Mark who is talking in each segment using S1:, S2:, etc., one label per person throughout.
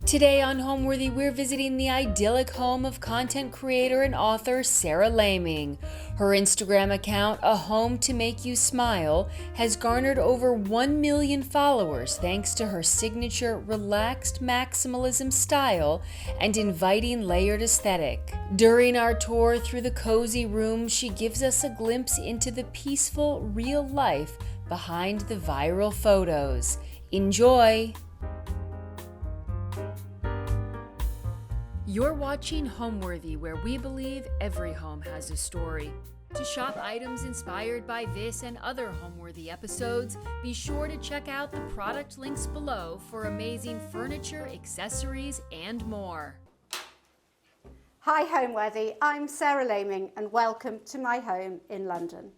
S1: Today on Homeworthy, we're visiting the idyllic home of content creator and author Sarah Laming. Her Instagram account, A Home to Make You Smile, has garnered over 1 million followers thanks to her signature relaxed maximalism style and inviting layered aesthetic. During our tour through the cozy room, she gives us a glimpse into the peaceful, real life behind the viral photos. Enjoy! You're watching Homeworthy, where we believe every home has a story. To shop items inspired by this and other Homeworthy episodes, be sure to check out the product links below for amazing furniture, accessories, and more.
S2: Hi Homeworthy, I'm Sarah Laming and welcome to my home in London.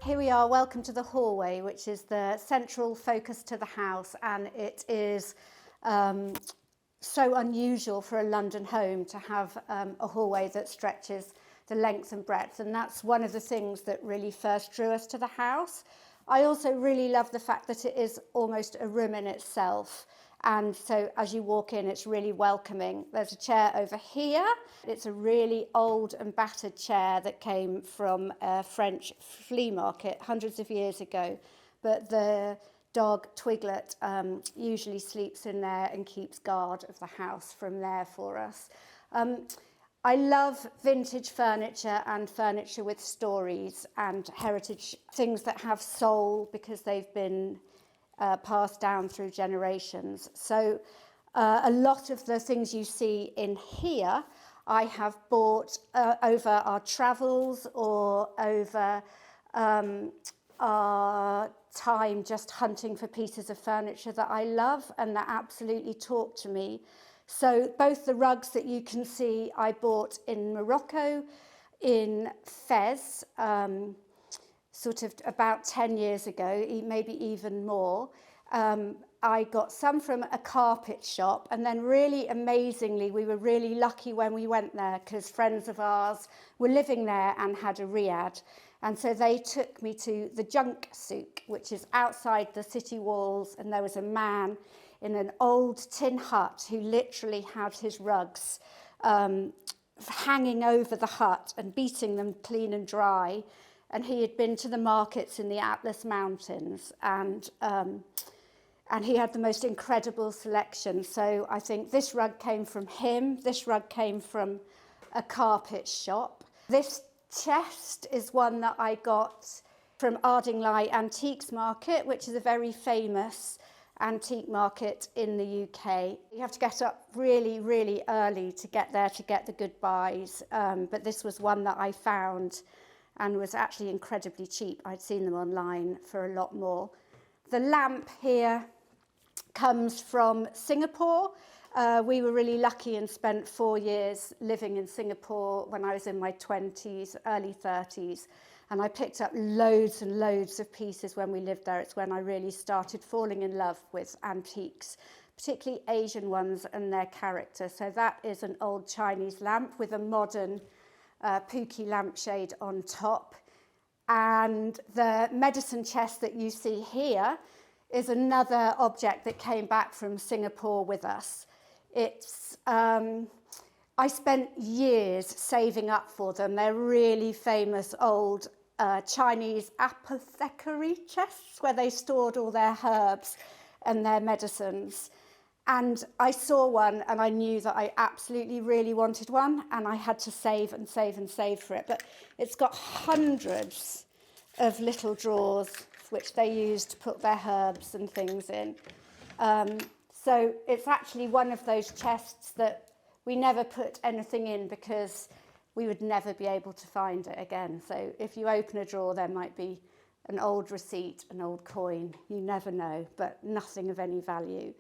S2: Here we are, welcome to the hallway, which is the central focus to the house, and it is so unusual for a London home to have a hallway that stretches the length and breadth, and that's one of the things that really first drew us to the house. I also really love the fact that it is almost a room in itself, and so as you walk in it's really welcoming. There's a chair over here. It's a really old and battered chair that came from a French flea market hundreds of years ago, but the dog Twiglet usually sleeps in there and keeps guard of the house from there for us. I love vintage furniture and furniture with stories and heritage, things that have soul because they've been passed down through generations. So a lot of the things you see in here I have bought over our travels or over our time just hunting for pieces of furniture that I love and that absolutely talk to me. So both the rugs that you can see I bought in Morocco, in Fez, sort of about 10 years ago, maybe even more. I got some from a carpet shop, and then really amazingly, we were really lucky when we went there because friends of ours were living there and had a riad. And so they took me to the junk souk, which is outside the city walls, and there was a man in an old tin hut who literally had his rugs hanging over the hut and beating them clean and dry. And he had been to the markets in the Atlas Mountains, and he had the most incredible selection. So I think this rug came from him. This rug came from a carpet shop. This chest is one that I got from Ardingly Antiques Market, which is a very famous antique market in the UK. You have to get up really, really early to get there to get the good buys. But this was one that I found and was actually incredibly cheap. I'd seen them online for a lot more. The lamp here comes from Singapore. We were really lucky and spent 4 years living in Singapore when I was in my 20s, early 30s. And I picked up loads and loads of pieces when we lived there. It's when I really started falling in love with antiques, particularly Asian ones and their character. So that is an old Chinese lamp with a modern Pookie lampshade on top. And the medicine chest that you see here is another object that came back from Singapore with us. It's I spent years saving up for them. They're really famous old Chinese apothecary chests where they stored all their herbs and their medicines. And I saw one and I knew that I absolutely really wanted one, and I had to save and save and save for it. But it's got hundreds of little drawers which they use to put their herbs and things in. So it's actually one of those chests that we never put anything in because we would never be able to find it again. So if you open a drawer, there might be an old receipt, an old coin, you never know, but nothing of any value.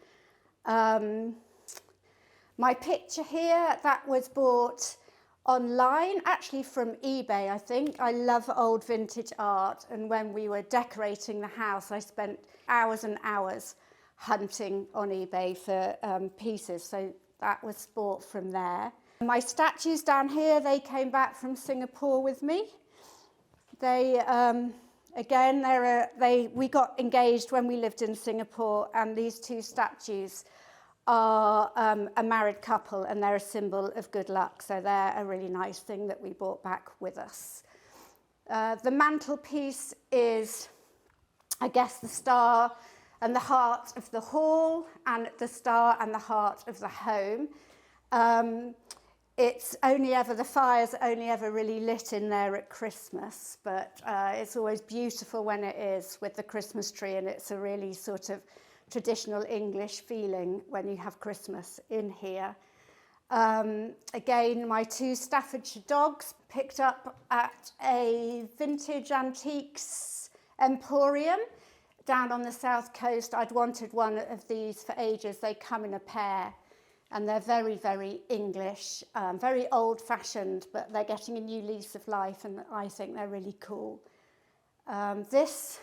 S2: My picture here, that was bought online, actually from eBay, I think. I love old vintage art, and when we were decorating the house, I spent hours and hours hunting on eBay for pieces. So that was bought from there. My statues down here, they came back from Singapore with me. They, again, we got engaged when we lived in Singapore, and these two statues are a married couple, and they're a symbol of good luck. So they're a really nice thing that we brought back with us. The mantelpiece is, I guess, the star and the heart of the hall, and the star and the heart of the home. The fire's only ever really lit in there at Christmas, but it's always beautiful when it is with the Christmas tree, and it's a really sort of traditional English feeling when you have Christmas in here. Again, my two Staffordshire dogs, picked up at a vintage antiques emporium down on the south coast. I'd wanted one of these for ages. They come in a pair, and they're very, very English, very old-fashioned, but they're getting a new lease of life, and I think they're really cool. This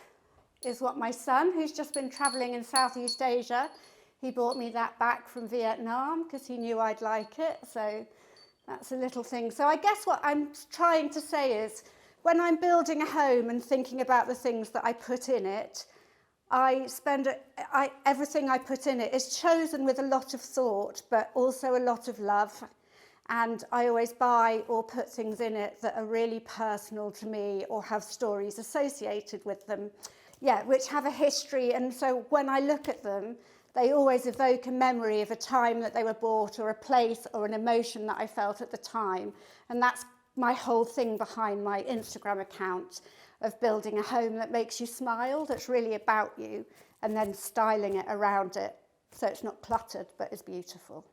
S2: is what my son, who's just been travelling in Southeast Asia, he brought me that back from Vietnam because he knew I'd like it, so that's a little thing. So I guess what I'm trying to say is, when I'm building a home and thinking about the things that I put in it, everything I put in it is chosen with a lot of thought, but also a lot of love. And I always buy or put things in it that are really personal to me or have stories associated with them, which have a history. And so when I look at them, they always evoke a memory of a time that they were bought, or a place or an emotion that I felt at the time. And that's my whole thing behind my Instagram account, of building a home that makes you smile, that's really about you, and then styling it around it so it's not cluttered but is beautiful.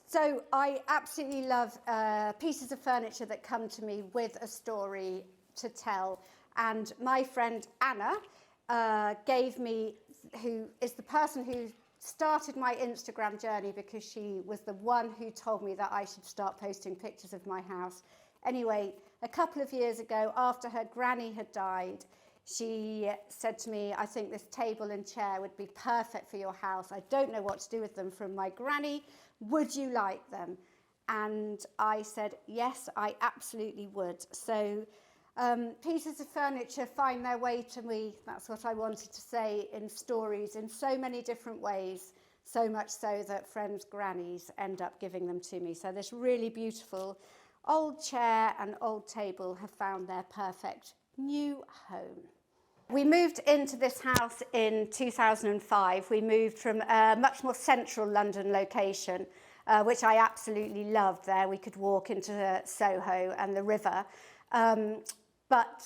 S2: So I absolutely love pieces of furniture that come to me with a story to tell. And my friend Anna gave me, who is the person who started my Instagram journey, because she was the one who told me that I should start posting pictures of my house. Anyway, a couple of years ago, after her granny had died, she said to me, I think this table and chair would be perfect for your house. I don't know what to do with them from my granny. Would you like them? And I said, yes, I absolutely would. So pieces of furniture find their way to me, that's what I wanted to say, in stories in so many different ways, so much so that friends' grannies end up giving them to me. So this really beautiful old chair and old table have found their perfect new home. We moved into this house in 2005. We moved from a much more central London location, which I absolutely loved there. We could walk into Soho and the river. But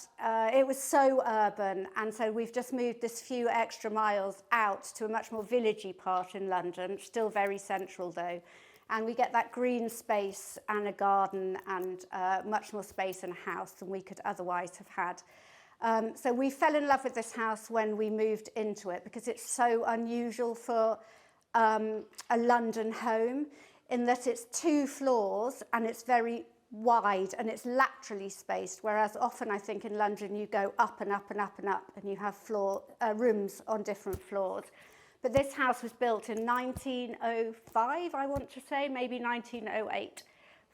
S2: it was so urban, and so we've just moved this few extra miles out to a much more villagey part in London, still very central though. And we get that green space and a garden and much more space in a house than we could otherwise have had. So we fell in love with this house when we moved into it, because it's so unusual for a London home, in that it's 2 floors and it's very wide and it's laterally spaced, whereas often I think in London you go up and up and up and up and you have rooms on different floors. But this house was built in 1905, I want to say, maybe 1908,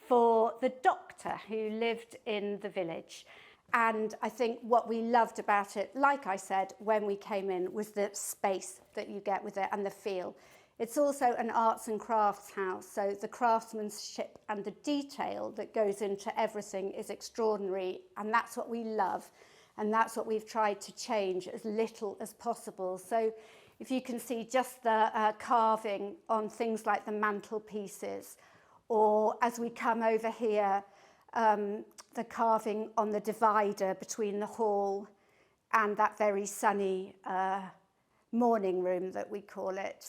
S2: for the doctor who lived in the village. And I think what we loved about it, like I said, when we came in, was the space that you get with it and the feel. It's also an arts and crafts house, so the craftsmanship and the detail that goes into everything is extraordinary, and that's what we love, and that's what we've tried to change as little as possible. So if you can see just the carving on things like the mantelpieces, or as we come over here, the carving on the divider between the hall and that very sunny morning room that we call it.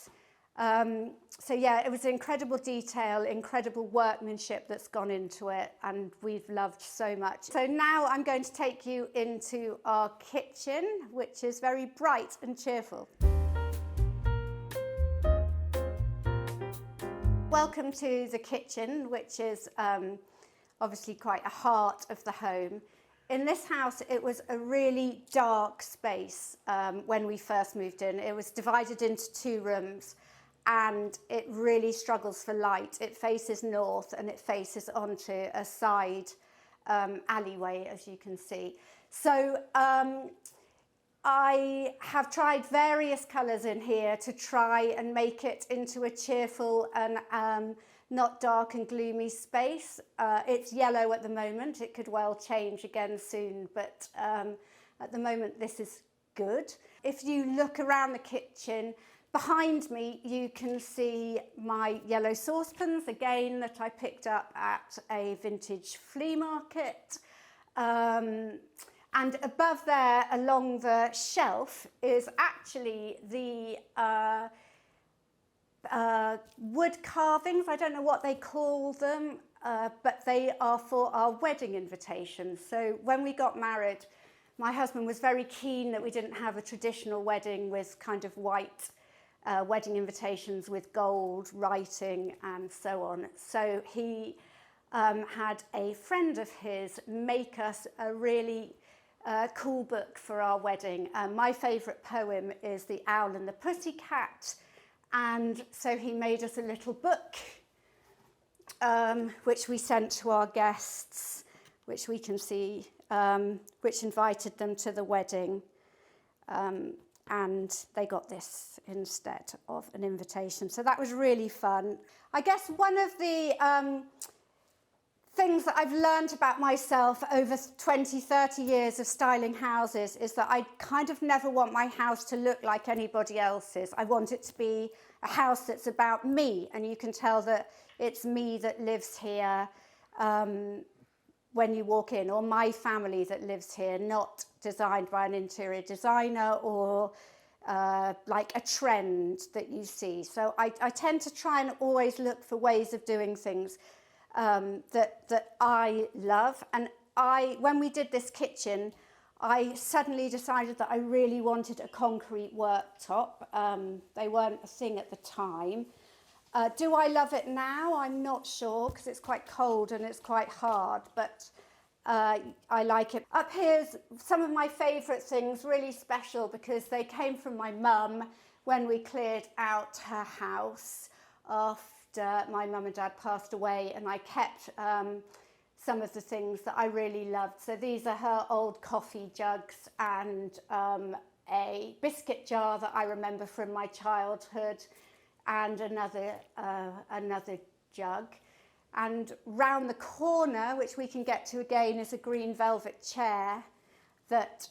S2: So yeah, it was incredible detail, incredible workmanship that's gone into it, and we've loved so much. So now I'm going to take you into our kitchen, which is very bright and cheerful. Welcome to the kitchen, which is obviously quite a heart of the home. In this house, it was a really dark space when we first moved in. It was divided into 2 rooms, and it really struggles for light. It faces north and it faces onto a side alleyway, as you can see. So I have tried various colours in here to try and make it into a cheerful and not dark and gloomy space. It's yellow at the moment. It could well change again soon, but at the moment this is good. If you look around the kitchen, behind me you can see my yellow saucepans, again, that I picked up at a vintage flea market. And above there, along the shelf, is actually the wood carvings. I don't know what they call them, but they are for our wedding invitations. So when we got married, my husband was very keen that we didn't have a traditional wedding with kind of white wedding invitations with gold writing and so on. So he had a friend of his make us a really cool book for our wedding. My favourite poem is The Owl and the Pussycat, and so he made us a little book which we sent to our guests, which we can see, which invited them to the wedding, and they got this instead of an invitation. So that was really fun. I guess one of the things that I've learned about myself over 20, 30 years of styling houses is that I kind of never want my house to look like anybody else's. I want it to be a house that's about me, and you can tell that it's me that lives here when you walk in, or my family that lives here, not designed by an interior designer or like a trend that you see. So I tend to try and always look for ways of doing things that I love. And when we did this kitchen, I suddenly decided that I really wanted a concrete worktop. They weren't a thing at the time. Do I love it now? I'm not sure, because it's quite cold and it's quite hard, but I like it. Up here's some of my favourite things, really special, because they came from my mum when we cleared out her house after my mum and dad passed away, and I kept some of the things that I really loved. So these are her old coffee jugs and a biscuit jar that I remember from my childhood, and another jug. And round the corner, which we can get to again, is a green velvet chair that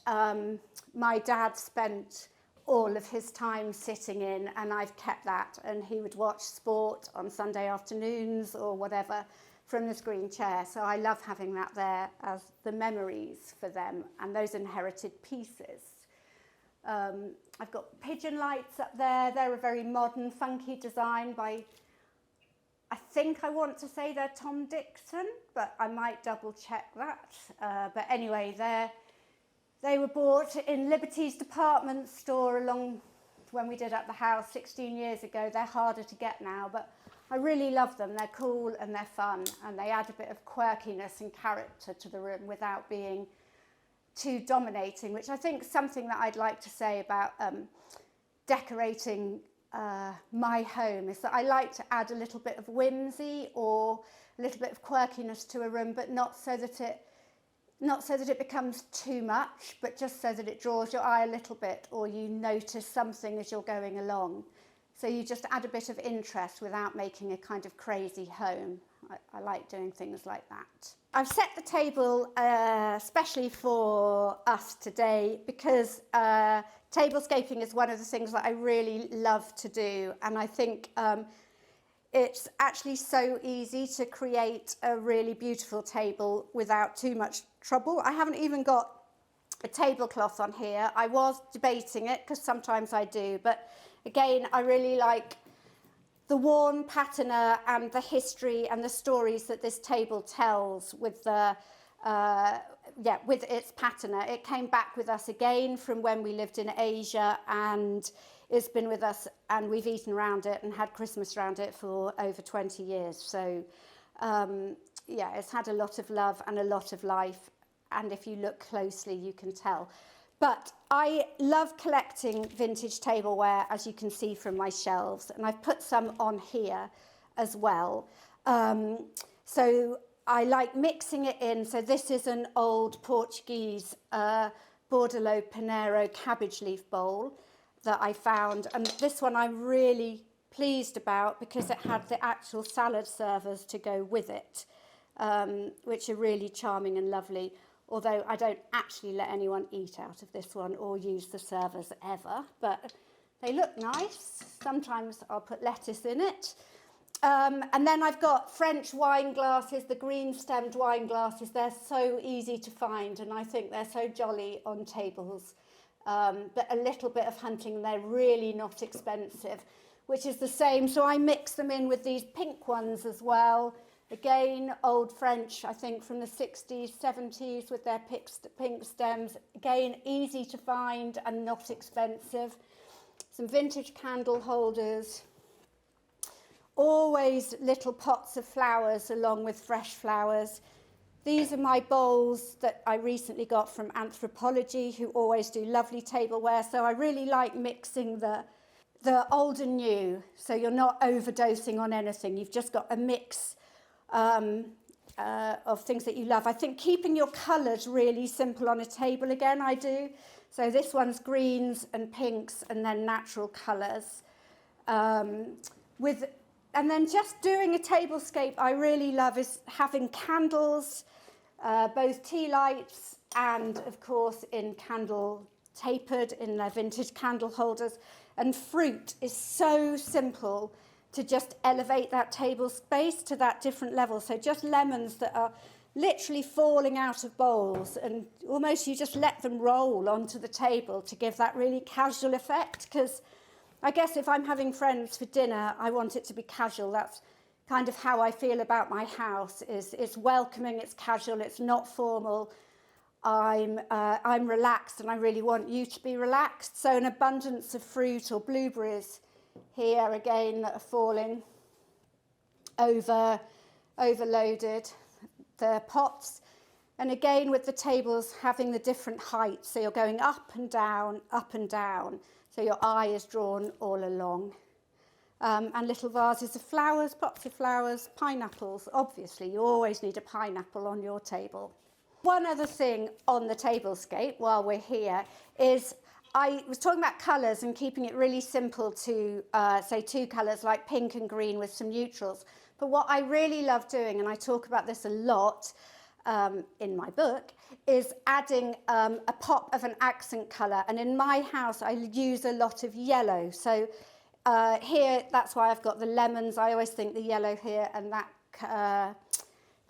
S2: my dad spent all of his time sitting in, and I've kept that, and he would watch sport on Sunday afternoons or whatever from this green chair. So I love having that there as the memories for them and those inherited pieces. I've got pigeon lights up there. They're a very modern, funky design by, I think I want to say they're Tom Dixon, but I might double check that. But anyway, they were bought in Liberty's department store along when we did up the house 16 years ago. They're harder to get now, but I really love them. They're cool and they're fun, and they add a bit of quirkiness and character to the room without being too dominating, which I think is something that I'd like to say about decorating my home, is that I like to add a little bit of whimsy or a little bit of quirkiness to a room, but not so that it becomes too much, but just so that it draws your eye a little bit, or you notice something as you're going along. So you just add a bit of interest without making a kind of crazy home. I like doing things like that. I've set the table especially for us today because tablescaping is one of the things that I really love to do, and I think it's actually so easy to create a really beautiful table without too much trouble. I haven't even got a tablecloth on here. I was debating it because sometimes I do, but again, I really like the worn patina and the history and the stories that this table tells with the with its patina. It came back with us again from when we lived in Asia, and it's been with us, and we've eaten around it and had Christmas around it for over 20 years. So it's had a lot of love and a lot of life, and if you look closely you can tell. But I love collecting vintage tableware, as you can see from my shelves, and I've put some on here as well. So I like mixing it in. So this is an old Portuguese Bordelot Panero cabbage leaf bowl that I found. And this one I'm really pleased about because it had the actual salad servers to go with it, which are really charming and lovely. Although I don't actually let anyone eat out of this one or use the servers ever, but they look nice. Sometimes I'll put lettuce in it. And then I've got French wine glasses, the green-stemmed wine glasses. They're so easy to find, and I think they're so jolly on tables. But a little bit of hunting, they're really not expensive, which is the same. So I mix them in with these pink ones as well. Again, old French, I think from the 60s, 70s with their pink stems. Again, easy to find and not expensive. Some vintage candle holders. Always little pots of flowers along with fresh flowers. These are my bowls that I recently got from Anthropology, who always do lovely tableware. So I really like mixing the old and new. So you're not overdosing on anything. You've just got a mix of things that you love. I think keeping your colours really simple on a table again, I do. So this one's greens and pinks and then natural colours. And then just doing a tablescape I really love is having candles, both tea lights and of course in candle tapered in their vintage candle holders. And fruit is so simple to just elevate that table space to that different level. So just lemons that are literally falling out of bowls and almost you just let them roll onto the table to give that really casual effect, because I guess if I'm having friends for dinner, I want it to be casual. That's kind of how I feel about my house. It's welcoming, it's casual, it's not formal. I'm relaxed and I really want you to be relaxed. So an abundance of fruit or blueberries here again that are falling overloaded the pots, and again with the tables having the different heights, so you're going up and down, so your eye is drawn all along. And little vases of flowers, pots of flowers, pineapples. Obviously you always need a pineapple on your table. One other thing on the tablescape while we're here is I was talking about colours and keeping it really simple to say two colours like pink and green with some neutrals. But what I really love doing, and I talk about this a lot in my book, is adding a pop of an accent colour. And in my house, I use a lot of yellow. So here, that's why I've got the lemons. I always think the yellow here and that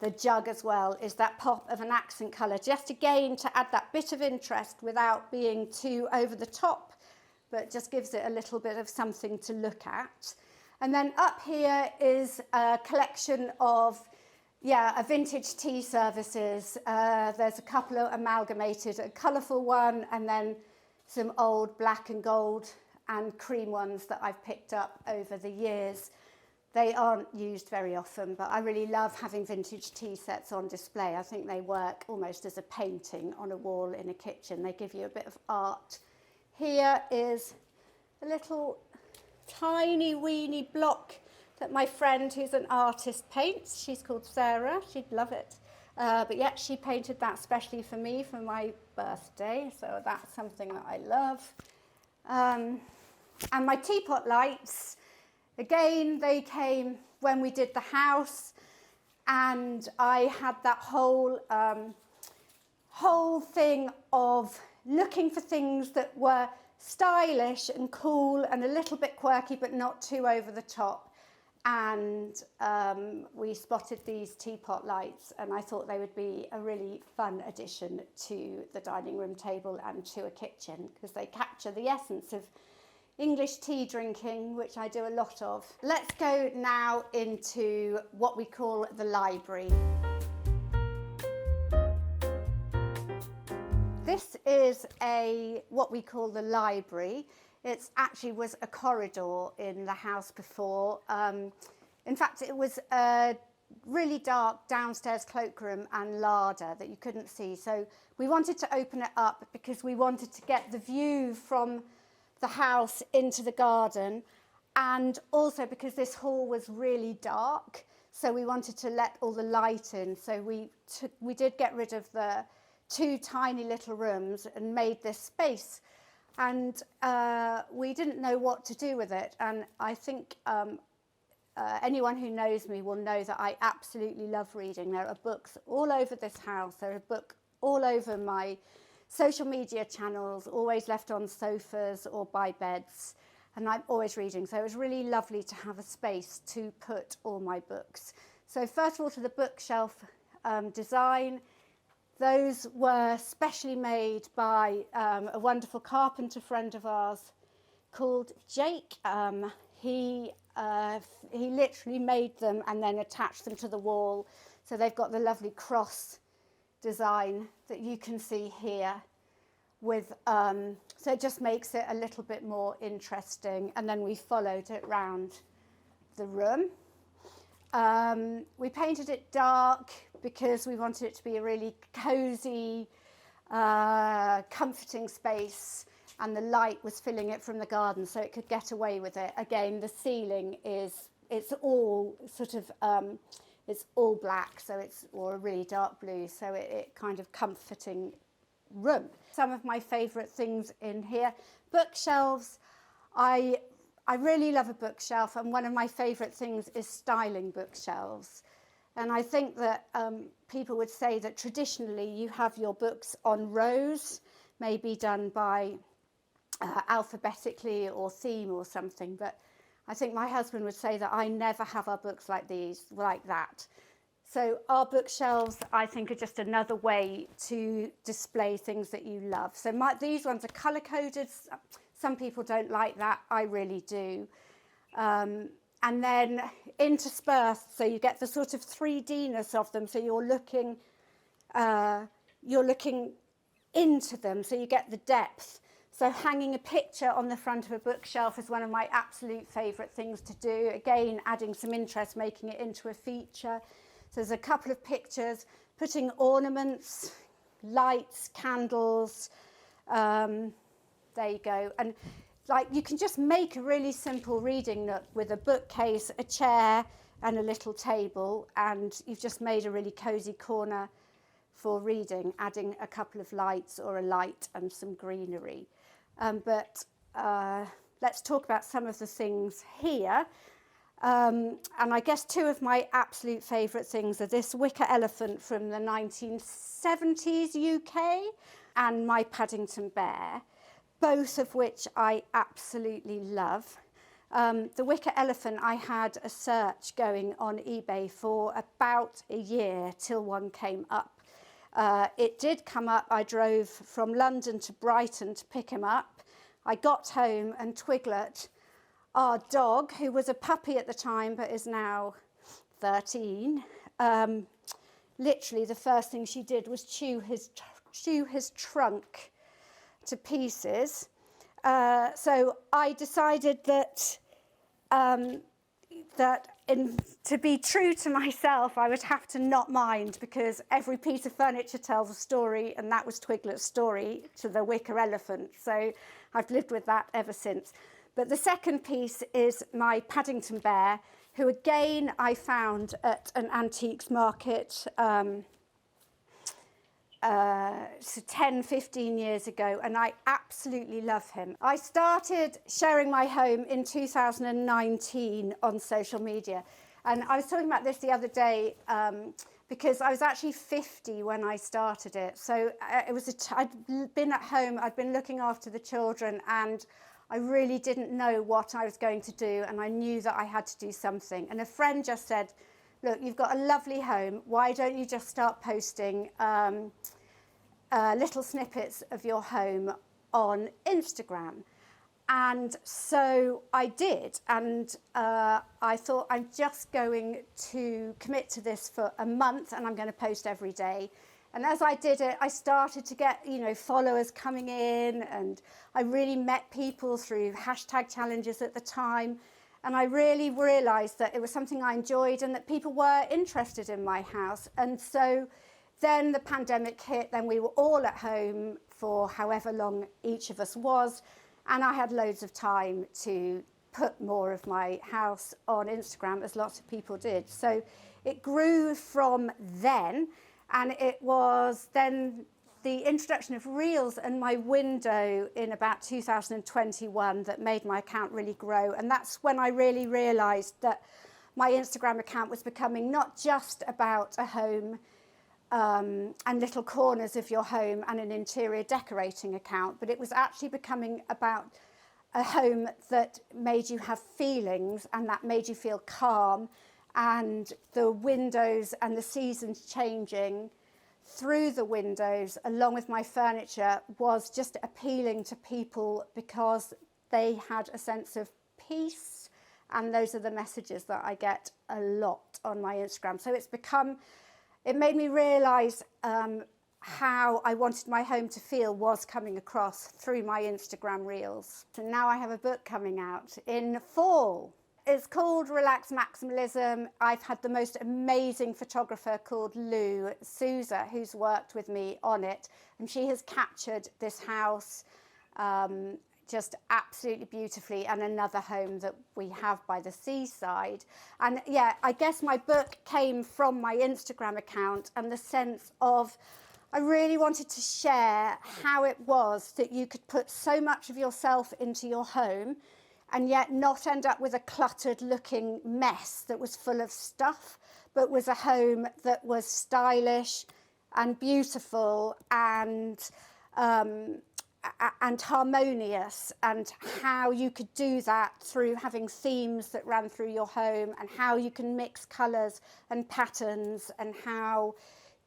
S2: the jug as well is that pop of an accent colour, just again to add that bit of interest without being too over the top, but just gives it a little bit of something to look at. And then up here is a collection of a vintage tea services. There's a couple of amalgamated, a colourful one and then some old black and gold and cream ones that I've picked up over the years. They aren't used very often, but I really love having vintage tea sets on display. I think they work almost as a painting on a wall in a kitchen. They give you a bit of art. Here is a little tiny weeny block that my friend who's an artist paints. She's called Sarah. She'd love it. But yeah, she painted that specially for me for my birthday. So that's something that I love. And my teapot lights, again, they came when we did the house, and I had that whole thing of looking for things that were stylish and cool and a little bit quirky, but not too over the top. And we spotted these teapot lights, and I thought they would be a really fun addition to the dining room table and to a kitchen, because they capture the essence of English tea drinking, which I do a lot of. Let's go now into what we call the library. This is what we call the library. It actually was a corridor in the house before. In fact, it was really dark downstairs cloakroom and larder that you couldn't see. So we wanted to open it up because we wanted to get the view from the house into the garden, and also because this hall was really dark, so we wanted to let all the light in. So we did get rid of the 2 tiny little rooms and made this space. And we didn't know what to do with it. And I think anyone who knows me will know that I absolutely love reading. There are books all over this house. There are books all over my social media channels, always left on sofas or by beds. And I'm always reading. So it was really lovely to have a space to put all my books. So first of all, to the bookshelf design. Those were specially made by a wonderful carpenter friend of ours called Jake. He literally made them and then attached them to the wall. So they've got the lovely cross design that you can see here. With so it just makes it a little bit more interesting. And then we followed it round the room. We painted it dark because we wanted it to be a really cozy, comforting space, and the light was filling it from the garden so it could get away with it. Again, the ceiling it's all sort of, it's all black, so or a really dark blue, so it kind of comforting room. Some of my favourite things in here, bookshelves. I really love a bookshelf, and one of my favourite things is styling bookshelves. And I think that people would say that traditionally you have your books on rows, maybe done by alphabetically or theme or something. But I think my husband would say that I never have our books like that. So our bookshelves, I think, are just another way to display things that you love. So these ones are colour-coded. Some people don't like that. I really do. And then interspersed, so you get the sort of 3D-ness of them. So you're looking into them, so you get the depth. So hanging a picture on the front of a bookshelf is one of my absolute favourite things to do. Again, adding some interest, making it into a feature. So there's a couple of pictures, putting ornaments, lights, candles. There you go. And you can just make a really simple reading nook with a bookcase, a chair, and a little table, and you've just made a really cosy corner for reading, adding a couple of lights or a light and some greenery. But let's talk about some of the things here. And I guess 2 of my absolute favourite things are this wicker elephant from the 1970s UK and my Paddington bear, both of which I absolutely love. The wicker elephant, I had a search going on eBay for about a year till one came up. It did come up. I drove from London to Brighton to pick him up. I got home and Twiglet, our dog, who was a puppy at the time but is now 13, literally the first thing she did was chew his trunk to pieces. So I decided that to be true to myself, I would have to not mind, because every piece of furniture tells a story, and that was Twiglet's story to the wicker elephant. So I've lived with that ever since. But the second piece is my Paddington bear, who again I found at an antiques market 10, 15 years ago, and I absolutely love him. I started sharing my home in 2019 on social media, and I was talking about this the other day because I was actually 50 when I started it. So I'd been at home, I'd been looking after the children, and I really didn't know what I was going to do, and I knew that I had to do something. And a friend just said, look, you've got a lovely home, why don't you just start posting little snippets of your home on Instagram? And so I did, and I thought, I'm just going to commit to this for a month, and I'm going to post every day. And as I did it, I started to get, followers coming in, and I really met people through hashtag challenges at the time. And I really realised that it was something I enjoyed and that people were interested in my house. And so then the pandemic hit, then we were all at home for however long each of us was, and I had loads of time to put more of my house on Instagram, as lots of people did. So it grew from then, and it was then the introduction of Reels and my window in about 2021 that made my account really grow. And that's when I really realised that my Instagram account was becoming not just about a home and little corners of your home and an interior decorating account, but it was actually becoming about a home that made you have feelings and that made you feel calm, and the windows and the seasons changing through the windows along with my furniture was just appealing to people because they had a sense of peace, and those are the messages that I get a lot on my Instagram. So it made me realise how I wanted my home to feel was coming across through my Instagram Reels. So now I have a book coming out in fall. It's called Relax Maximalism. I've had the most amazing photographer called Lou Souza, who's worked with me on it, and she has captured this house just absolutely beautifully, and another home that we have by the seaside. And yeah, I guess my book came from my Instagram account and the sense of I really wanted to share how it was that you could put so much of yourself into your home and yet not end up with a cluttered looking mess that was full of stuff, but was a home that was stylish and beautiful and harmonious, and how you could do that through having themes that ran through your home, and how you can mix colours and patterns, and how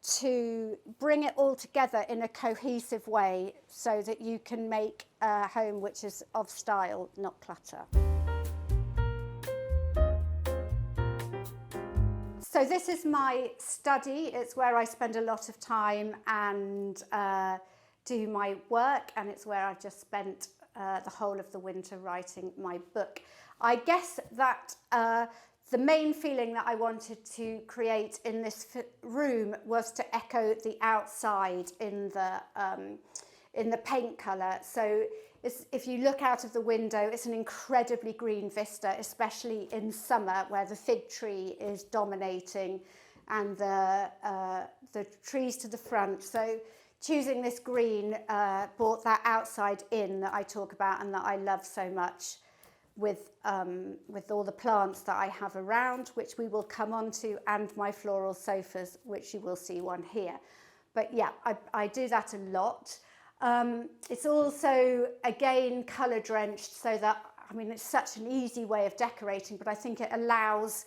S2: to bring it all together in a cohesive way so that you can make a home which is of style, not clutter. So this is my study. It's where I spend a lot of time and do my work, and it's where I've just spent the whole of the winter writing my book. I guess that the main feeling that I wanted to create in this room was to echo the outside in the paint colour. So if you look out of the window, it's an incredibly green vista, especially in summer where the fig tree is dominating and the trees to the front. So choosing this green brought that outside in that I talk about and that I love so much, with all the plants that I have around, which we will come on to, and my floral sofas, which you will see one here. But yeah, I do that a lot. It's also, again, colour drenched, so that, I mean, it's such an easy way of decorating, but I think it allows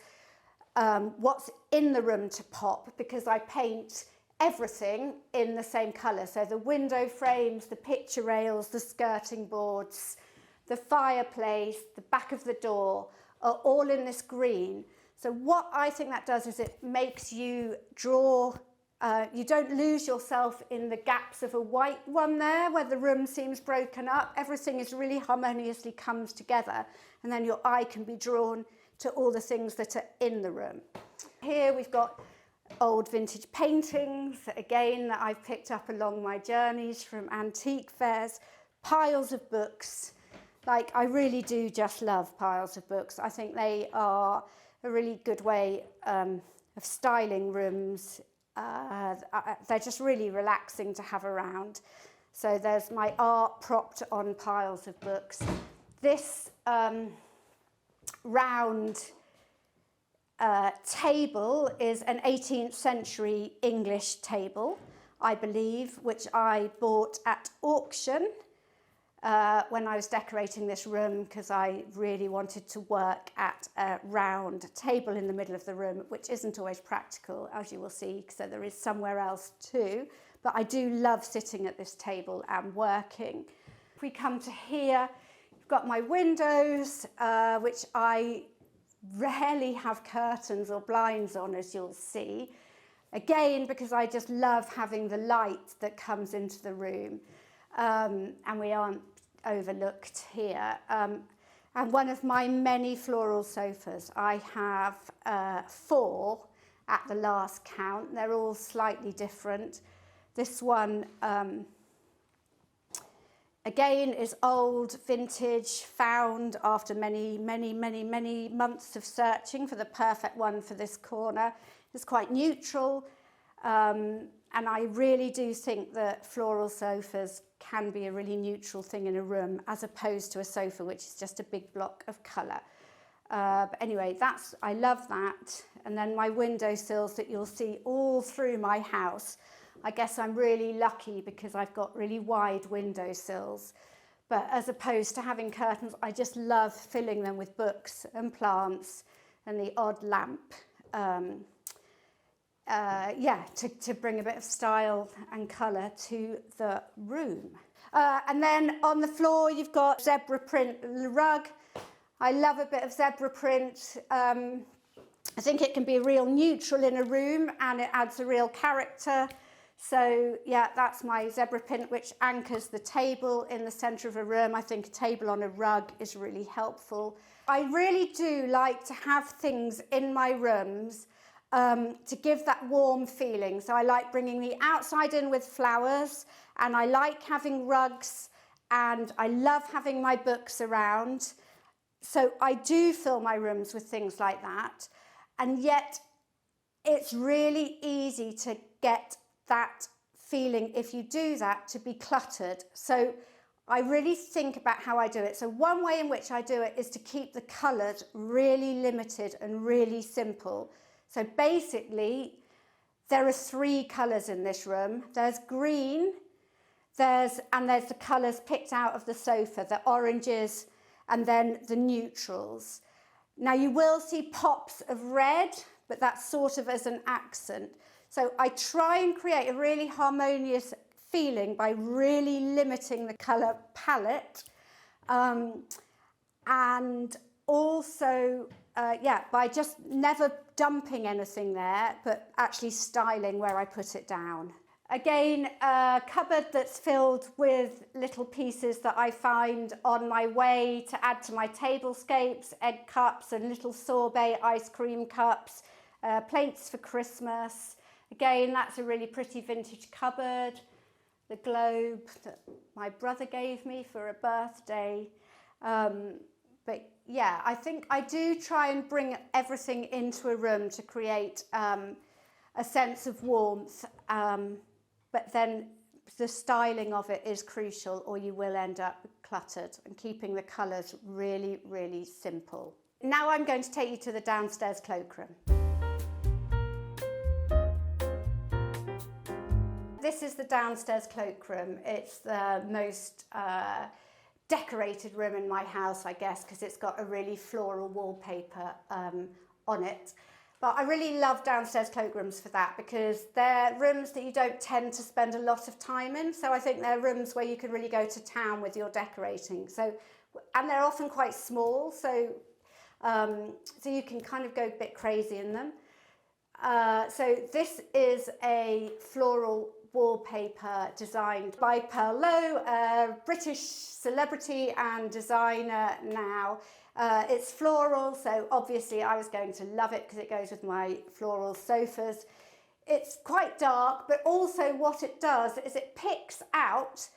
S2: what's in the room to pop, because I paint everything in the same colour. So the window frames, the picture rails, the skirting boards, the fireplace, the back of the door are all in this green. So what I think that does is it makes you draw, you don't lose yourself in the gaps of a white one there where the room seems broken up. Everything is really harmoniously comes together, and then your eye can be drawn to all the things that are in the room. Here we've got old vintage paintings, again, that I've picked up along my journeys from antique fairs, piles of books. Like, I really do just love piles of books. I think they are a really good way of styling rooms. They're just really relaxing to have around. So there's my art propped on piles of books. This round table is an 18th century English table, I believe, which I bought at auction when I was decorating this room, because I really wanted to work at a round table in the middle of the room, which isn't always practical, as you will see, so there is somewhere else too. But I do love sitting at this table and working. If we come to here, you've got my windows, which I rarely have curtains or blinds on, as you'll see. Again, because I just love having the light that comes into the room, and we aren't overlooked here. and one of my many floral sofas. I have 4 at the last count. They're all slightly different. This one, again, is old, vintage, found after many months of searching for the perfect one for this corner. It's quite neutral, and I really do think that floral sofas can be a really neutral thing in a room, as opposed to a sofa which is just a big block of colour. But anyway, I love that. And then my windowsills that you'll see all through my house. I guess I'm really lucky because I've got really wide windowsills. But as opposed to having curtains, I just love filling them with books and plants and the odd lamp. To bring a bit of style and colour to the room. And then on the floor, you've got zebra print rug. I love a bit of zebra print. I think it can be real neutral in a room, and it adds a real character. So yeah, that's my zebra print, which anchors the table in the centre of a room. I think a table on a rug is really helpful. I really do like to have things in my rooms to give that warm feeling. So I like bringing the outside in with flowers, and I like having rugs, and I love having my books around. So I do fill my rooms with things like that. And yet it's really easy to get that feeling, if you do that, to be cluttered. So I really think about how I do it. So one way in which I do it is to keep the colours really limited and really simple. So basically, there are 3 colours in this room. There's green, there's the colours picked out of the sofa, the oranges, and then the neutrals. Now you will see pops of red, but that's sort of as an accent. So I try and create a really harmonious feeling by really limiting the colour palette, and also by just never dumping anything there, but actually styling where I put it down. Again, a cupboard that's filled with little pieces that I find on my way to add to my tablescapes, egg cups and little sorbet ice cream cups, plates for Christmas. Again, that's a really pretty vintage cupboard. The globe that my brother gave me for a birthday. But yeah, I think I do try and bring everything into a room to create a sense of warmth. But then the styling of it is crucial, or you will end up cluttered, and keeping the colours really, really simple. Now I'm going to take you to the downstairs cloakroom. This is the downstairs cloakroom. It's the most decorated room in my house, I guess, because it's got a really floral wallpaper on it. But I really love downstairs cloakrooms for that, because they're rooms that you don't tend to spend a lot of time in. So I think they're rooms where you can really go to town with your decorating. And they're often quite small, so you can kind of go a bit crazy in them. So this is a floral wallpaper designed by Pearl Lowe, a British celebrity and designer now. It's floral, so obviously I was going to love it because it goes with my floral sofas. It's quite dark, but also what it does is it picks out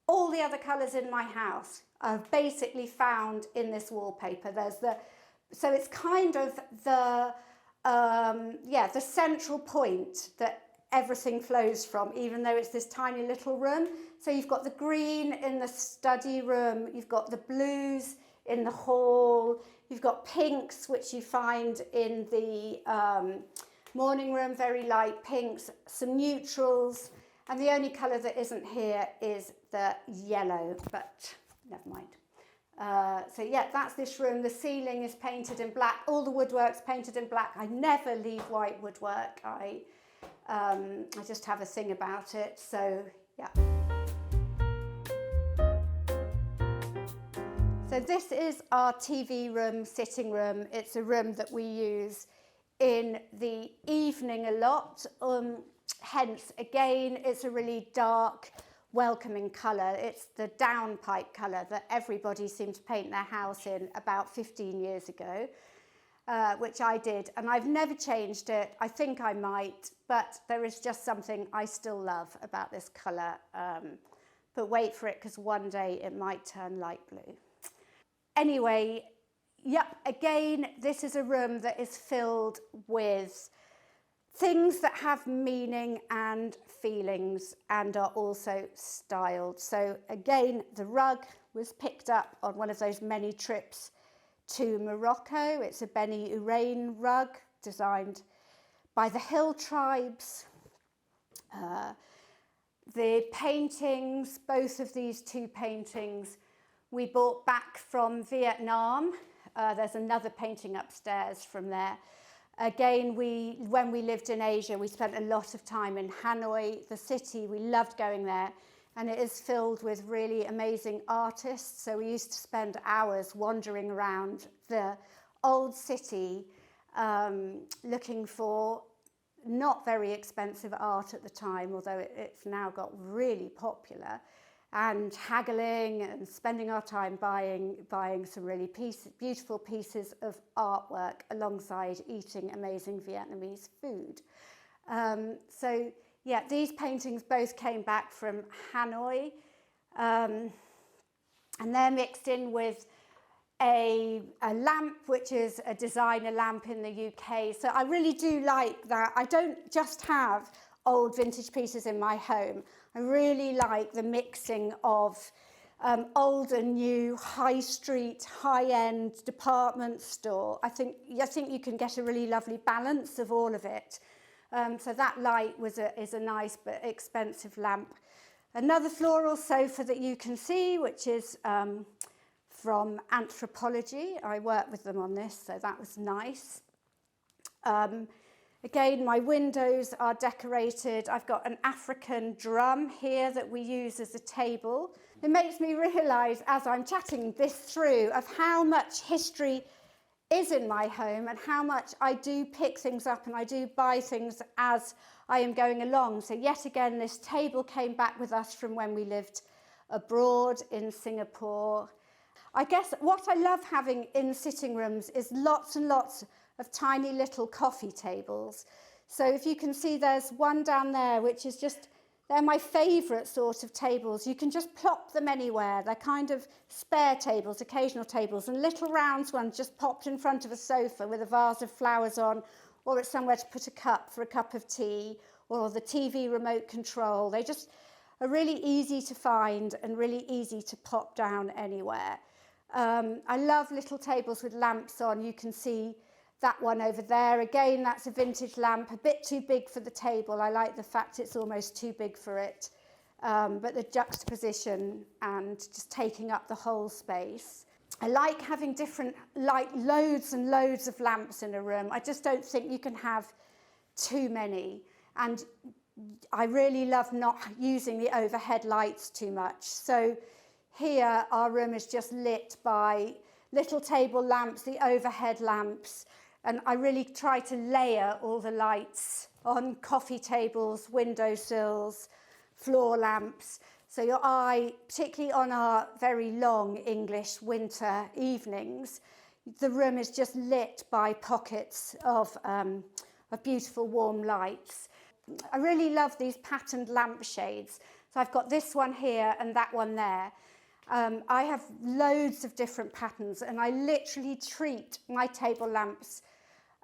S2: all the other colours in my house. I've basically found in this wallpaper. So it's kind of the central point that everything flows from, even though it's this tiny little room. So you've got the green in the study room, you've got the blues in the hall, you've got pinks, which you find in the morning room, very light pinks, some neutrals, and the only colour that isn't here is the yellow, but never mind. So yeah, that's this room. The ceiling is painted in black, all the woodwork's painted in black. I never leave white woodwork. I just have a thing about it, so yeah. So this is our TV room, sitting room. It's a room that we use in the evening a lot. Hence, again, it's a really dark, welcoming colour. It's the downpipe colour that everybody seemed to paint their house in about 15 years ago, which I did, and I've never changed it. I think I might, but there is just something I still love about this colour. But wait for it, because one day it might turn light blue. Anyway, yep, again, this is a room that is filled with things that have meaning and feelings and are also styled. So again, the rug was picked up on one of those many trips to Morocco. It's a Beni Urain rug designed by the Hill tribes. The paintings, both of these two paintings, we bought back from Vietnam. There's another painting upstairs from there. Again, when we lived in Asia, we spent a lot of time in Hanoi, the city. We loved going there, and it is filled with really amazing artists. So we used to spend hours wandering around the old city, looking for not very expensive art at the time, although it's now got really popular, and haggling and spending our time buying some really beautiful pieces of artwork alongside eating amazing Vietnamese food. So yeah, these paintings both came back from Hanoi, and they're mixed in with a lamp, which is a designer lamp in the UK. So I really do like that. I don't just have old vintage pieces in my home. I really like the mixing of old and new, high street, high-end department store. I think you can get a really lovely balance of all of it. So that light is a nice but expensive lamp. Another floral sofa that you can see, which is from Anthropology. I worked with them on this, so that was nice. Again, my windows are decorated. I've got an African drum here that we use as a table. It makes me realise, as I'm chatting this through, of how much history is in my home and how much I do pick things up and I do buy things as I am going along. So yet again, this table came back with us from when we lived abroad in Singapore. I guess what I love having in sitting rooms is lots and lots of tiny little coffee tables. So if you can see, there's one down there, which is they're my favourite sort of tables. You can just plop them anywhere. They're kind of spare tables, occasional tables, and little round ones just popped in front of a sofa with a vase of flowers on, or it's somewhere to put a cup for a cup of tea, or the TV remote control. They just are really easy to find and really easy to pop down anywhere. I love little tables with lamps on. You can see that one over there. Again, that's a vintage lamp, a bit too big for the table. I like the fact it's almost too big for it. But the juxtaposition and just taking up the whole space. I like having loads and loads of lamps in a room. I just don't think you can have too many. And I really love not using the overhead lights too much. So here, our room is just lit by little table lamps, the overhead lamps, and I really try to layer all the lights on coffee tables, windowsills, floor lamps. So your eye, particularly on our very long English winter evenings, the room is just lit by pockets of beautiful warm lights. I really love these patterned lampshades. So I've got this one here and that one there. I have loads of different patterns, and I literally treat my table lamps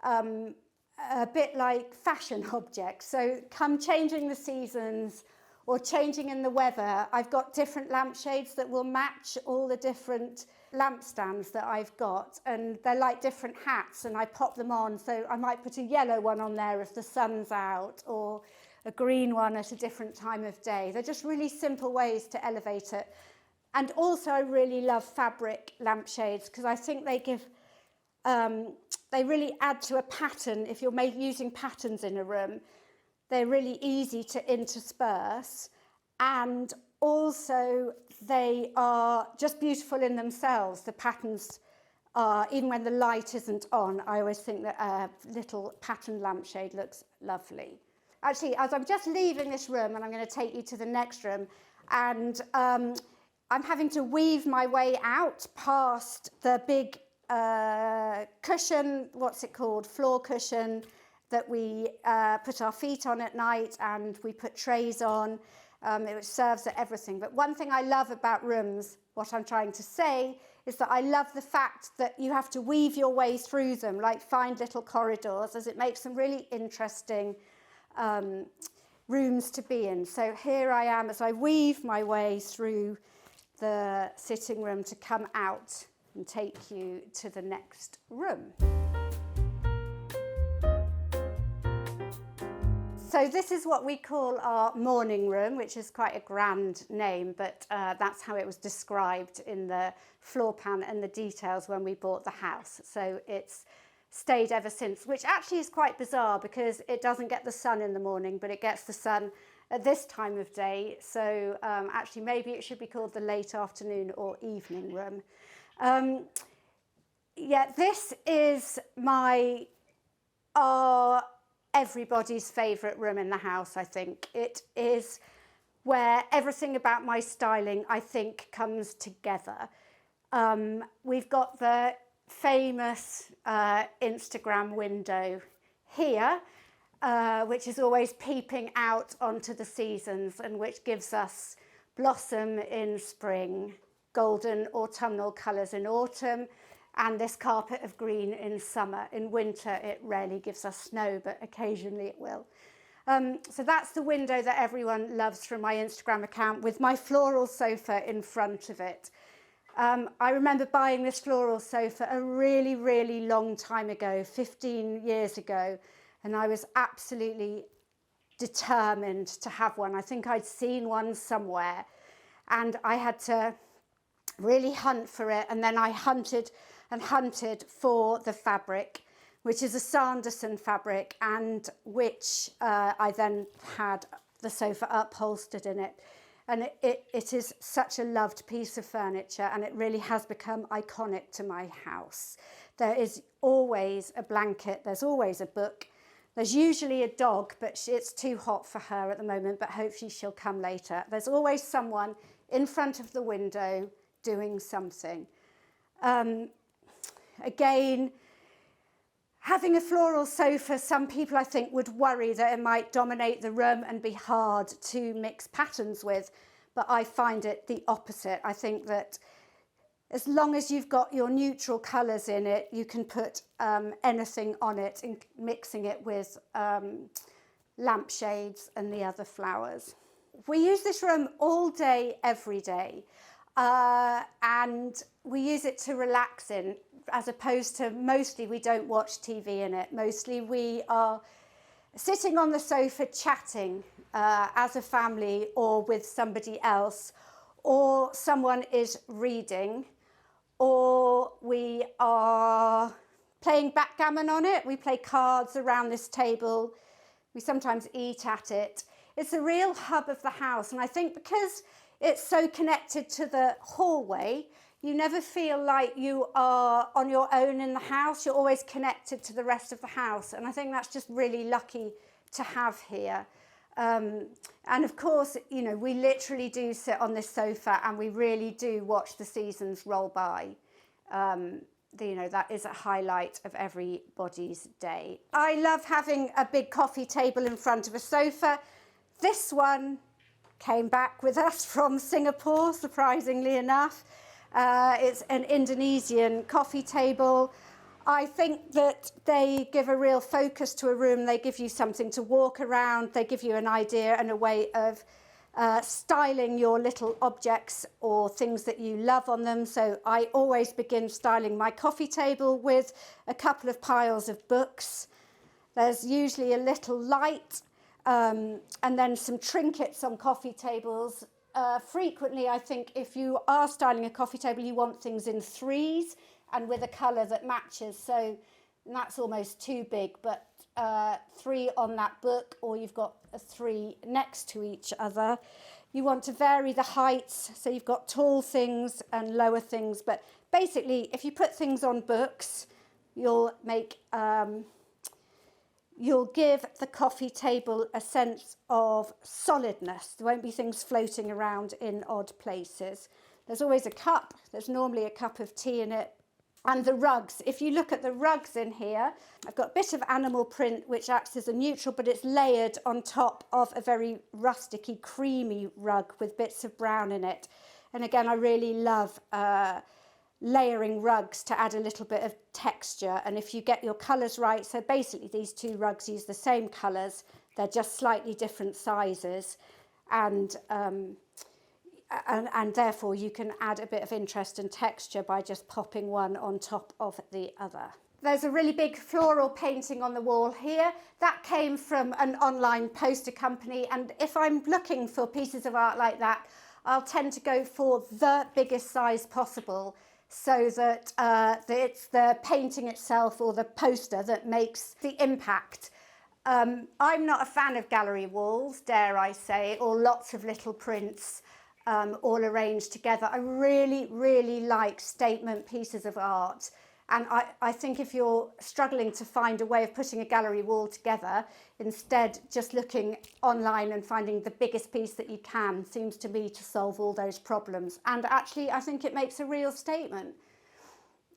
S2: a bit like fashion objects. So come changing the seasons or changing in the weather, I've got different lampshades that will match all the different lampstands that I've got, and they're like different hats, and I pop them on. So I might put a yellow one on there if the sun's out, or a green one at a different time of day. They're just really simple ways to elevate it. And also I really love fabric lampshades because I think they give, they really add to a pattern. If you're using patterns in a room, they're really easy to intersperse, and also they are just beautiful in themselves. The patterns are, even when the light isn't on, I always think that a little patterned lampshade looks lovely. Actually, as I'm just leaving this room and I'm going to take you to the next room, And I'm having to weave my way out past the big cushion, what's it called, floor cushion, that we put our feet on at night, and we put trays on. It serves at everything. But one thing I love about rooms, what I'm trying to say, is that I love the fact that you have to weave your way through them, like find little corridors, as it makes them really interesting rooms to be in. So here I am as I weave my way through the sitting room to come out and take you to the next room. So this is what we call our morning room, which is quite a grand name, but that's how it was described in the floor plan and the details when we bought the house. So it's stayed ever since, which actually is quite bizarre because it doesn't get the sun in the morning, but it gets the sun at this time of day. So actually maybe it should be called the late afternoon or evening room. Yeah, this is my everybody's favourite room in the house, I think. It is where everything about my styling, I think, comes together. We've got the famous Instagram window here, which is always peeping out onto the seasons and which gives us blossom in spring, golden autumnal colours in autumn, and this carpet of green in summer. In winter, it rarely gives us snow, but occasionally it will. So that's the window that everyone loves from my Instagram account, with my floral sofa in front of it. I remember buying this floral sofa a really, really long time ago, 15 years ago, and I was absolutely determined to have one. I think I'd seen one somewhere, and I had to really hunt for it, and then I hunted and hunted for the fabric, which is a Sanderson fabric, and which I then had the sofa upholstered in it. And it is such a loved piece of furniture, and it really has become iconic to my house. There is always a blanket, there's always a book, there's usually a dog, but it's too hot for her at the moment, but hopefully she'll come later. There's always someone in front of the window doing something. Again, having a floral sofa, some people I think would worry that it might dominate the room and be hard to mix patterns with, but I find it the opposite. I think that as long as you've got your neutral colours in it, you can put anything on it, mixing it with lampshades and the other flowers. We use this room all day, every day, and we use it to relax in, as opposed to mostly we don't watch TV in it. Mostly we are sitting on the sofa chatting as a family or with somebody else, or someone is reading, or we are playing backgammon on it. We play cards around this table. We sometimes eat at it. It's a real hub of the house, and I think because it's so connected to the hallway, you never feel like you are on your own in the house. You're always connected to the rest of the house. And I think that's just really lucky to have here. And of course, you know, we literally do sit on this sofa and we really do watch the seasons roll by. You know, that is a highlight of everybody's day. I love having a big coffee table in front of a sofa. This one came back with us from Singapore, surprisingly enough. It's an Indonesian coffee table. I think that they give a real focus to a room. They give you something to walk around. They give you an idea and a way of styling your little objects or things that you love on them. So I always begin styling my coffee table with a couple of piles of books. There's usually a little light and then some trinkets on coffee tables. Frequently, I think if you are styling a coffee table, you want things in threes and with a colour that matches. So that's almost too big, but 3 on that book, or you've got 3 next to each other. You want to vary the heights, so you've got tall things and lower things. But basically, if you put things on books, you'll make you'll give the coffee table a sense of solidness. There won't be things floating around in odd places. There's always a cup. There's normally a cup of tea in it. And the rugs, if you look at the rugs in here, I've got a bit of animal print which acts as a neutral, but it's layered on top of a very rusticy, creamy rug with bits of brown in it. And again, I really love layering rugs to add a little bit of texture. And if you get your colours right, so basically these two rugs use the same colours, they're just slightly different sizes. And therefore you can add a bit of interest and texture by just popping one on top of the other. There's a really big floral painting on the wall here. That came from an online poster company, and if I'm looking for pieces of art like that, I'll tend to go for the biggest size possible, so that it's the painting itself or the poster that makes the impact. I'm not a fan of gallery walls, dare I say, or lots of little prints all arranged together. I really, really like statement pieces of art. And I think if you're struggling to find a way of putting a gallery wall together, instead just looking online and finding the biggest piece that you can seems to me to solve all those problems. And actually, I think it makes a real statement.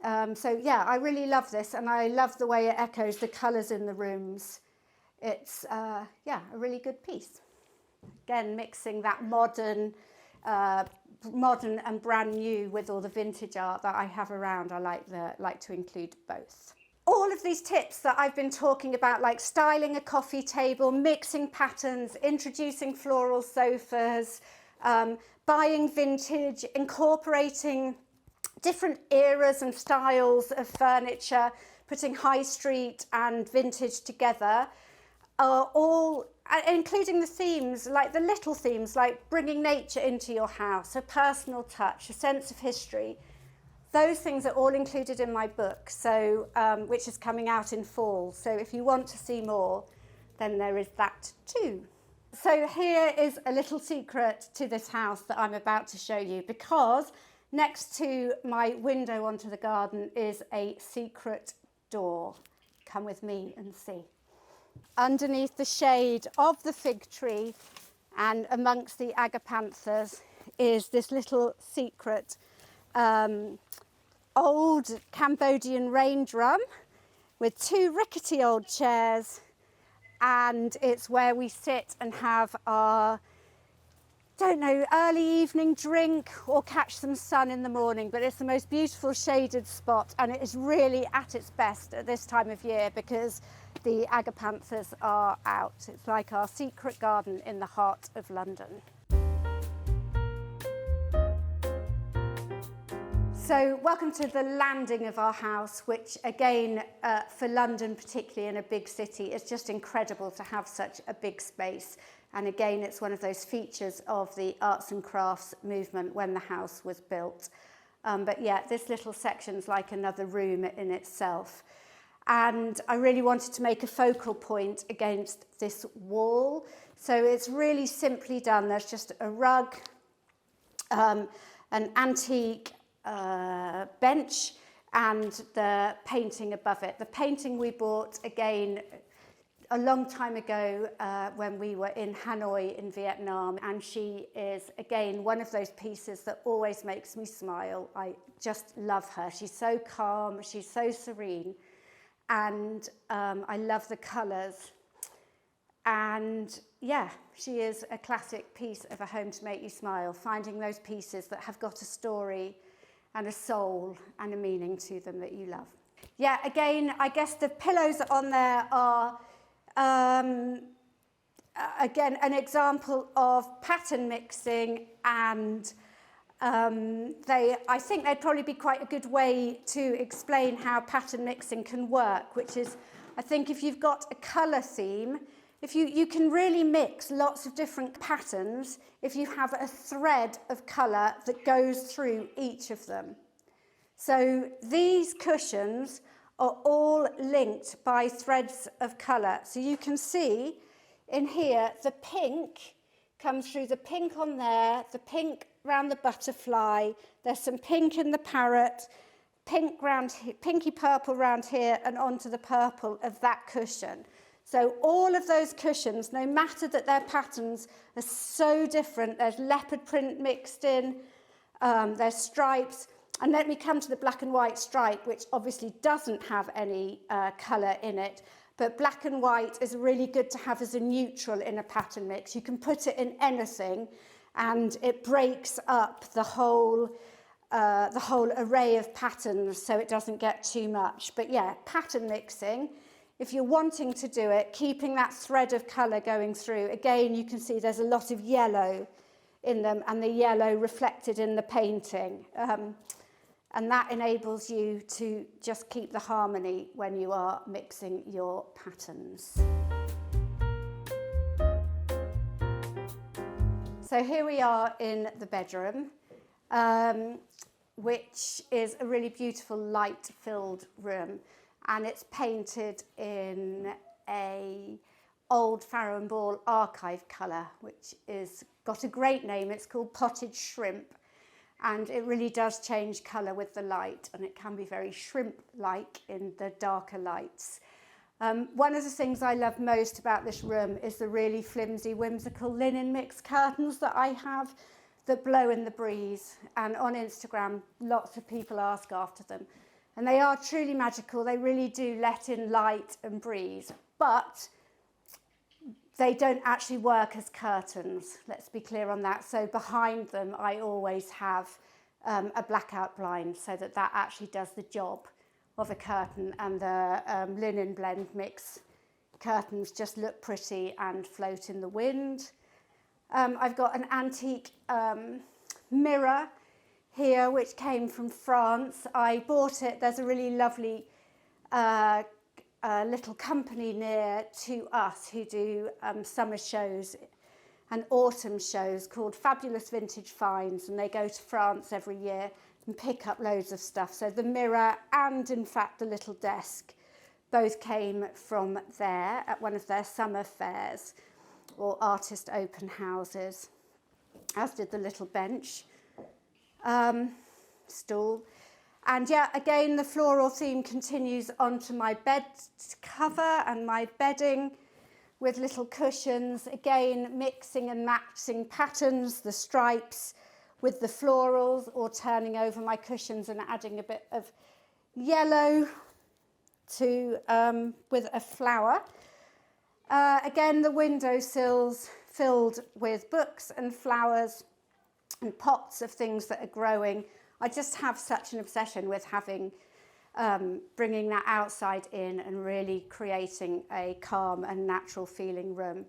S2: So yeah, I really love this, and I love the way it echoes the colours in the rooms. It's, yeah, a really good piece. Again, mixing that modern and brand new with all the vintage art that I have around. I like to include both. All of these tips that I've been talking about, like styling a coffee table, mixing patterns, introducing floral sofas, buying vintage, incorporating different eras and styles of furniture, putting high street and vintage together, are all, including the themes, like the little themes, like bringing nature into your house, a personal touch, a sense of history. Those things are all included in my book, so which is coming out in fall. So if you want to see more, then there is that too. So here is a little secret to this house that I'm about to show you, because next to my window onto the garden is a secret door. Come with me and see. Underneath the shade of the fig tree and amongst the agapanthus is this little secret old Cambodian rain drum with two rickety old chairs, and it's where we sit and have our, don't know, early evening drink or catch some sun in the morning. But it's the most beautiful shaded spot, and it is really at its best at this time of year because the agapanthus are out. It's like our secret garden in the heart of London. So welcome to the landing of our house, which again, for London, particularly in a big city, is just incredible to have such a big space. And again, it's one of those features of the arts and crafts movement when the house was built. But yeah, this little section's like another room in itself. And I really wanted to make a focal point against this wall. So it's really simply done. There's just a rug, an antique bench, and the painting above it. The painting we bought again a long time ago when we were in Hanoi in Vietnam, and she is again one of those pieces that always makes me smile. I just love her. She's so calm, she's so serene, and I love the colours. And yeah, she is a classic piece of a home to make you smile, finding those pieces that have got a story and a soul and a meaning to them that you love. Yeah, again, I guess the pillows on there are, again, an example of pattern mixing, and I think they'd probably be quite a good way to explain how pattern mixing can work, which is, I think if you've got a colour theme, if you can really mix lots of different patterns if you have a thread of colour that goes through each of them. So these cushions are all linked by threads of colour. So you can see in here the pink comes through, the pink on there, the pink round the butterfly, there's some pink in the parrot, pink round, pinky purple round here, and onto the purple of that cushion. So all of those cushions, no matter that their patterns are so different, there's leopard print mixed in, there's stripes, and let me come to the black and white stripe, which obviously doesn't have any colour in it, but black and white is really good to have as a neutral in a pattern mix. You can put it in anything and it breaks up the whole array of patterns so it doesn't get too much. But yeah, pattern mixing, if you're wanting to do it, keeping that thread of colour going through. Again, you can see there's a lot of yellow in them and the yellow reflected in the painting. And that enables you to just keep the harmony when you are mixing your patterns. So here we are in the bedroom, which is a really beautiful light-filled room, and it's painted in a old Farrow and Ball archive colour, which is got a great name. It's called Potted Shrimp, and it really does change colour with the light, and it can be very shrimp-like in the darker lights. One of the things I love most about this room is the really flimsy, whimsical linen mix curtains that I have that blow in the breeze. And on Instagram, lots of people ask after them. And they are truly magical. They really do let in light and breeze. But they don't actually work as curtains. Let's be clear on that. So behind them, I always have a blackout blind so that actually does the job of a curtain, and the linen blend mix curtains just look pretty and float in the wind. I've got an antique mirror here which came from France. I bought it. There's a really lovely little company near to us who do summer shows and autumn shows called Fabulous Vintage Finds, and they go to France every year and pick up loads of stuff. So the mirror and in fact the little desk both came from there at one of their summer fairs or artist open houses, as did the little bench, stool. And yeah, again, the floral theme continues onto my bed cover and my bedding with little cushions, again mixing and matching patterns, the stripes with the florals, or turning over my cushions and adding a bit of yellow to with a flower. Again, the windowsills filled with books and flowers and pots of things that are growing. I just have such an obsession with having bringing that outside in and really creating a calm and natural feeling room.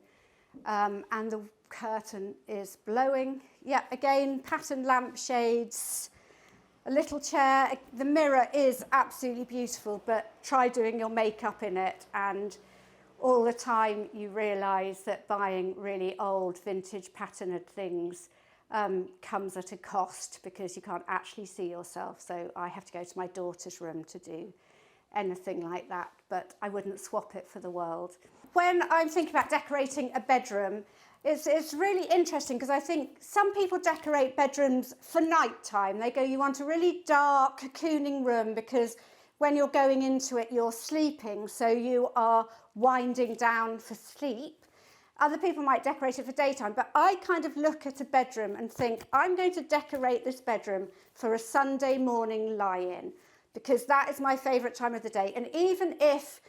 S2: And the curtain is blowing. Yeah, again, patterned lampshades, a little chair. The mirror is absolutely beautiful, but try doing your makeup in it, and all the time you realise that buying really old vintage patterned things comes at a cost because you can't actually see yourself. So I have to go to my daughter's room to do anything like that, but I wouldn't swap it for the world. When I'm thinking about decorating a bedroom, it's really interesting because I think some people decorate bedrooms for nighttime. They go, you want a really dark, cocooning room because when you're going into it, you're sleeping, so you are winding down for sleep. Other people might decorate it for daytime, but I kind of look at a bedroom and think, I'm going to decorate this bedroom for a Sunday morning lie-in because that is my favourite time of the day. And even if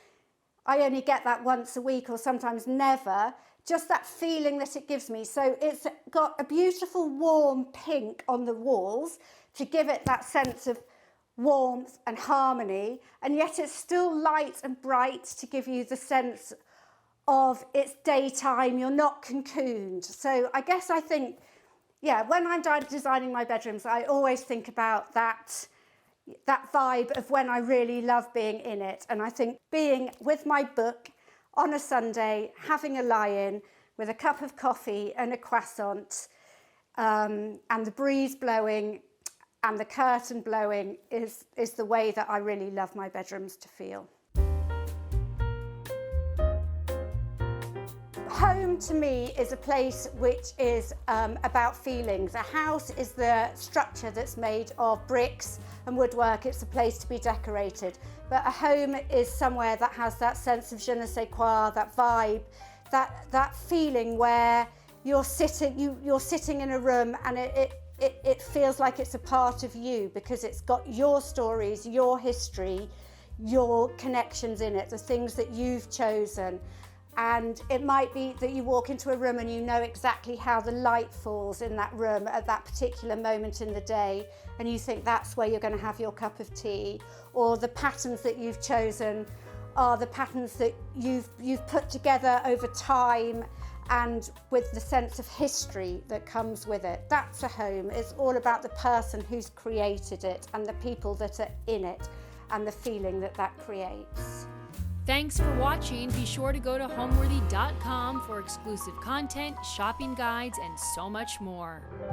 S2: I only get that once a week or sometimes never, just that feeling that it gives me. So it's got a beautiful warm pink on the walls to give it that sense of warmth and harmony, and yet it's still light and bright to give you the sense of it's daytime, you're not cocooned. So I guess I think, yeah, when I'm designing my bedrooms, I always think about that vibe of when I really love being in it. And I think being with my book on a Sunday, having a lie-in with a cup of coffee and a croissant, and the breeze blowing and the curtain blowing is the way that I really love my bedrooms to feel. home to me is a place which is about feelings. A house is the structure that's made of bricks and woodwork. It's a place to be decorated. But a home is somewhere that has that sense of je ne sais quoi, that vibe, that feeling where you're sitting in a room and it feels like it's a part of you because it's got your stories, your history, your connections in it, the things that you've chosen. And it might be that you walk into a room and you know exactly how the light falls in that room at that particular moment in the day, and you think that's where you're going to have your cup of tea. Or the patterns that you've chosen are the patterns that you've put together over time and with the sense of history that comes with it. That's a home. It's all about the person who's created it and the people that are in it and the feeling that that creates.
S1: Thanks for watching. Be sure to go to homeworthy.com for exclusive content, shopping guides, and so much more.